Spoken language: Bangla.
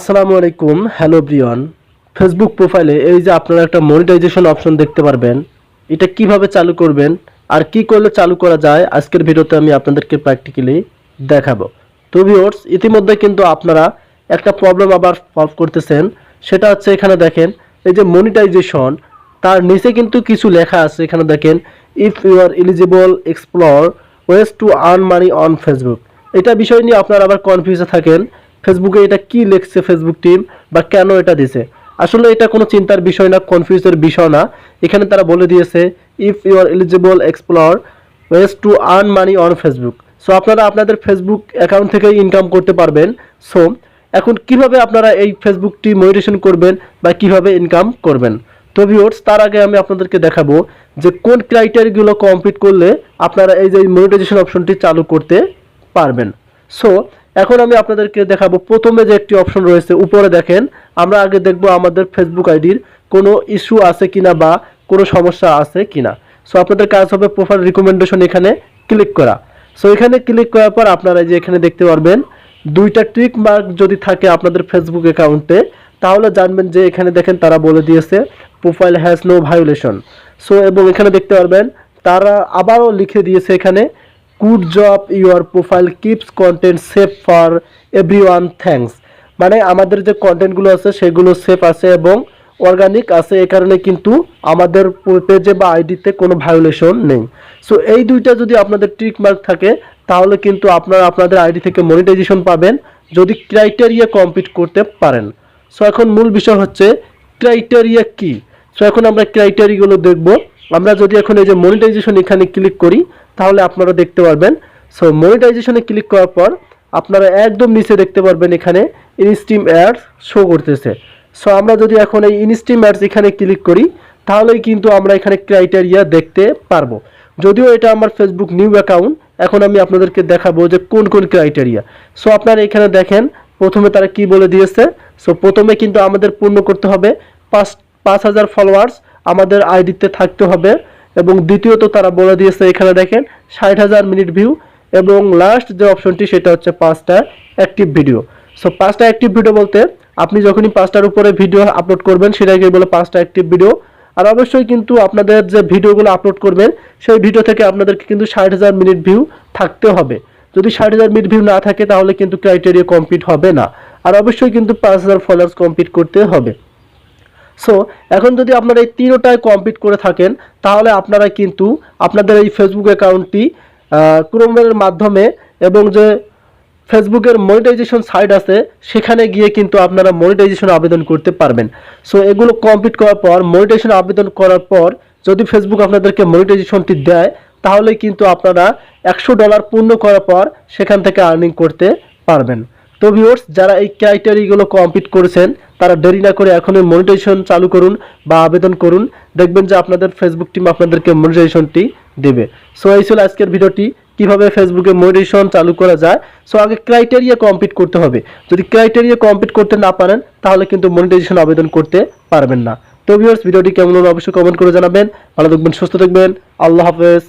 আসসালামু আলাইকুম। Hello Brian. ফেসবুক প্রোফাইলে এই যে আপনারা একটা মনিটাইজেশন অপশন দেখতে পারবেন, এটা কিভাবে চালু করবেন আর কি করলে চালু করা যায় আজকের ভিডিওতে আমি আপনাদেরকে প্র্যাকটিক্যালি দেখাবো। তো ভিউয়ার্স, ইতিমধ্যে কিন্তু আপনারা একটা প্রবলেম আবার সলভ করতেছেন, সেটা হচ্ছে এখানে দেখেন এই যে মনিটাইজেশন, তার নিচে কিন্তু কিছু লেখা আছে। এখানে দেখেন if you are eligible explore ways to earn money on Facebook. এটা বিষয় নিয়ে আপনারা আবার কনফিউজে থাকেন, ফেসবুকে এটা কি লিখছে ফেসবুক টিম বা কেন এটা দিছে। আসলে এটা কোনো চিন্তার বিষয় না, কনফিউজের বিষয় না। এখানে তারা বলে দিয়েছে if you are eligible explore ways to earn money on Facebook. So আপনারা আপনাদের ফেসবুক অ্যাকাউন্ট থেকে ইনকাম করতে পারবেন। সো এখন কিভাবে আপনারা এই ফেসবুকটি মনিটাইজেশন করবেন বা কিভাবে ইনকাম করবেন। তো ভিউয়ার্স, তার আগে আমি আপনাদেরকে দেখাবো যে কোন ক্রাইটেরিয়াগুলো কমপ্লিট করলে আপনারা এই যে মনিটাইজেশন অপশনটি চালু করতে পারবেন। সো এখন আমি আপনাদেরকে দেখাবো প্রথমে যে একটি অপশন রয়েছে উপরে দেখেন। আমরা আগে দেখব আমাদের ফেসবুক আইডির কোনো ইস্যু আছে কিনা বা কোনো সমস্যা আছে কিনা। সো আপনাদের কাজ হবে প্রোফাইল রিকমেন্ডেশন এখানে ক্লিক করা। সো এখানে ক্লিক করার পর আপনারা যে এখানে দেখতে পারবেন দুইটা টিক মার্ক যদি থাকে আপনাদের ফেসবুক অ্যাকাউন্টে, তাহলে জানবেন যে এখানে দেখেন তারা বলে দিয়েছে profile has no violation. So এবং এখানে দেখতে পারবেন তারা আবারও লিখে দিয়েছে এখানে good job your profile keeps content safe for everyone thanks. মানে আমাদের যে কন্টেন্টগুলো আছে সেগুলো সেফ আছে এবং অর্গানিক আছে, এ কারণে কিন্তু আমাদের পেজে বা আইডিতে কোনো ভায়োলেশন নেই। সো এই দুইটা যদি আপনাদের টিক মার্ক থাকে তাহলে কিন্তু আপনারা আপনাদের আইডি থেকে মনিটাইজেশন পাবেন যদি ক্রাইটেরিয়া কমপ্লিট করতে পারেন। সো এখন মূল বিষয় হচ্ছে ক্রাইটেরিয়া কি। সো এখন আমরা ক্রাইটেরিয়াগুলো দেখব। আমরা যদি এখন এই যে মনিটাইজেশন এখানে ক্লিক করি তাহলে আপনারা দেখতে পারবেন। সো মনিটাইজেশনে ক্লিক করার পর আপনারা একদম নিচে দেখতে পারবেন এখানে ইনস্ট্রিম অ্যাডস শো করতেছে। সো আমরা যদি এখন এই ইনস্ট্রিম অ্যাডস এখানে ক্লিক করি তাহলেই কিন্তু আমরা এখানে ক্রাইটেরিয়া দেখতে পারবো। যদিও এটা আমার ফেসবুক নিউ অ্যাকাউন্ট, এখন আমি আপনাদেরকে দেখাবো যে কোন কোন ক্রাইটেরিয়া। সো আপনারা এখানে দেখেন প্রথমে তারা কি বলে দিয়েছে। সো প্রথমে কিন্তু আমাদের পূর্ণ করতে হবে 5,000 ফলোয়ার্স আমাদের আইডিতে থাকতে হবে, এবং দ্বিতীয়ত তারা বলে দিয়েছে এখানে দেখেন 60,000 মিনিট ভিউ, এবং লাস্ট যে অপশনটি সেটা হচ্ছে 5টা অ্যাক্টিভ ভিডিও। সো 5টা অ্যাক্টিভ ভিডিও বলতে আপনি যখনই 5টার উপরে ভিডিও আপলোড করবেন সেটাকে বলে 5টা অ্যাক্টিভ ভিডিও। আর অবশ্যই কিন্তু আপনাদের যে ভিডিওগুলো আপলোড করবেন সেই ভিডিও থেকে আপনাদেরকে কিন্তু 60,000 মিনিট ভিউ থাকতে হবে। যদি 60,000 মিনিট ভিউ না থাকে তাহলে কিন্তু ক্রাইটেরিয়া কমপ্লিট হবে না। আর অবশ্যই কিন্তু 5,000 ফলোয়ার্স কমপ্লিট করতে হবে। সো এখন যদি আপনারা এই তিনটায় কমপ্লিট করে থাকেন তাহলে আপনারা কিন্তু আপনাদের এই ফেসবুক অ্যাকাউন্টটি ক্রোমের মাধ্যমে এবং যে ফেসবুকের মনিটাইজেশন সাইট আছে সেখানে গিয়ে কিন্তু আপনারা মনিটাইজেশন আবেদন করতে পারবেন। সো এগুলো কমপ্লিট করার পর মনিটাইজেশন আবেদন করার পর যদি ফেসবুক আপনাদেরকে মনিটাইজেশনটি দেয় তাহলে কিন্তু আপনারা $100 পূর্ণ করার পর সেখান থেকে আর্নিং করতে পারবেন। তো ভিউয়ার্স, যারা এই ক্রাইটেরিয়াগুলো কমপ্লিট করেছেন তারা দেরি না করে এখনই মনিটাইজেশন চালু করুন বা আবেদন করুন, দেখবেন যে আপনাদের ফেসবুক টিম আপনাদেরকে মনিটাইজেশনটি দেবে। সো এই ছিল আজকের ভিডিওটি, কিভাবে ফেসবুকে মনিটাইজেশন চালু করা যায়। সো আগে ক্রাইটেরিয়া কমপ্লিট করতে হবে, যদি ক্রাইটেরিয়া কমপ্লিট করতে না পারেন তাহলে কিন্তু মনিটাইজেশন আবেদন করতে পারবেন না। তো ভিউয়ার্স, ভিডিওটি কেমন হলো অবশ্যই কমেন্ট করে জানাবেন। ভালো থাকবেন, সুস্থ থাকবেন, আল্লাহ হাফেজ।